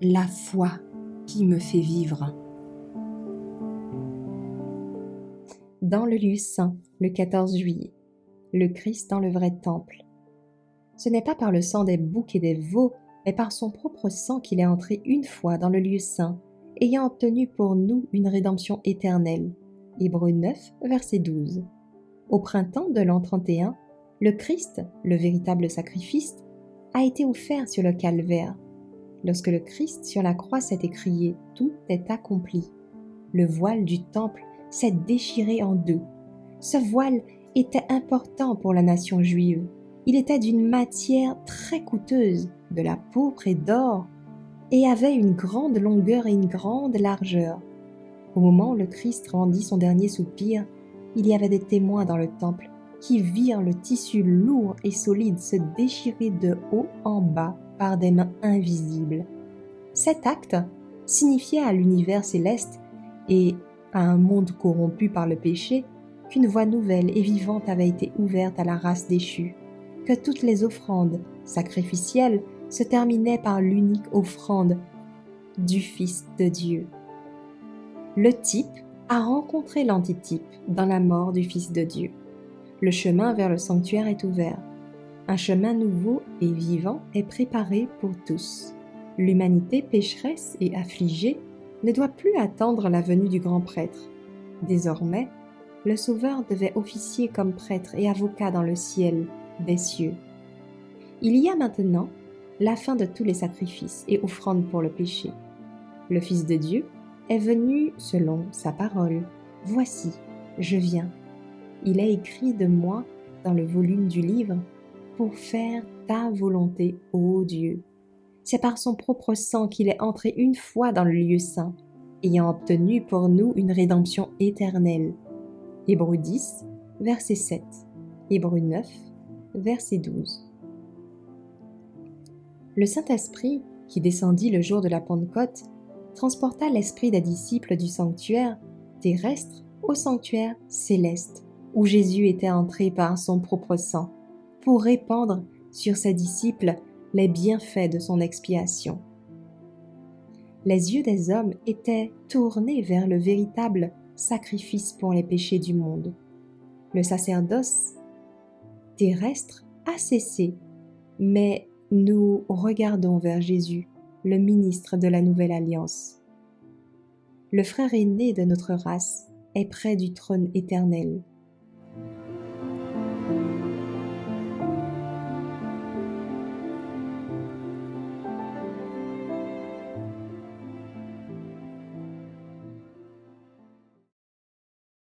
La foi qui me fait vivre. Dans le lieu saint, le 14 juillet, le Christ dans le vrai temple. Ce n'est pas par le sang des boucs et des veaux, mais par son propre sang qu'il est entré une fois dans le lieu saint, ayant obtenu pour nous une rédemption éternelle. Hébreux 9, verset 12. Au printemps de l'an 31, le Christ, le véritable sacrifice, a été offert sur le calvaire. Lorsque le Christ sur la croix s'est écrié « Tout est accompli », le voile du temple s'est déchiré en deux. Ce voile était important pour la nation juive. Il était d'une matière très coûteuse, de la pourpre et d'or, et avait une grande longueur et une grande largeur. Au moment où le Christ rendit son dernier soupir, il y avait des témoins dans le temple qui virent le tissu lourd et solide se déchirer de haut en bas par des mains invisibles. Cet acte signifiait à l'univers céleste et à un monde corrompu par le péché qu'une voie nouvelle et vivante avait été ouverte à la race déchue, que toutes les offrandes sacrificielles se terminaient par l'unique offrande du Fils de Dieu. Le type a rencontré l'antitype dans la mort du Fils de Dieu. Le chemin vers le sanctuaire est ouvert. Un chemin nouveau et vivant est préparé pour tous. L'humanité pécheresse et affligée ne doit plus attendre la venue du grand prêtre. Désormais, le Sauveur devait officier comme prêtre et avocat dans le ciel des cieux. Il y a maintenant la fin de tous les sacrifices et offrandes pour le péché. Le Fils de Dieu est venu selon sa parole. « Voici, je viens. Il est écrit de moi dans le volume du livre pour faire ta volonté, ô Dieu. » C'est par son propre sang qu'il est entré une fois dans le lieu saint, ayant obtenu pour nous une rédemption éternelle. Hébreux 10, verset 7. Hébreux 9, verset 12. Le Saint-Esprit, qui descendit le jour de la Pentecôte, transporta l'esprit des disciples du sanctuaire terrestre au sanctuaire céleste, où Jésus était entré par son propre sang, pour répandre sur ses disciples les bienfaits de son expiation. Les yeux des hommes étaient tournés vers le véritable sacrifice pour les péchés du monde. Le sacerdoce terrestre a cessé, mais nous regardons vers Jésus, le ministre de la Nouvelle Alliance. Le frère aîné de notre race est près du trône éternel.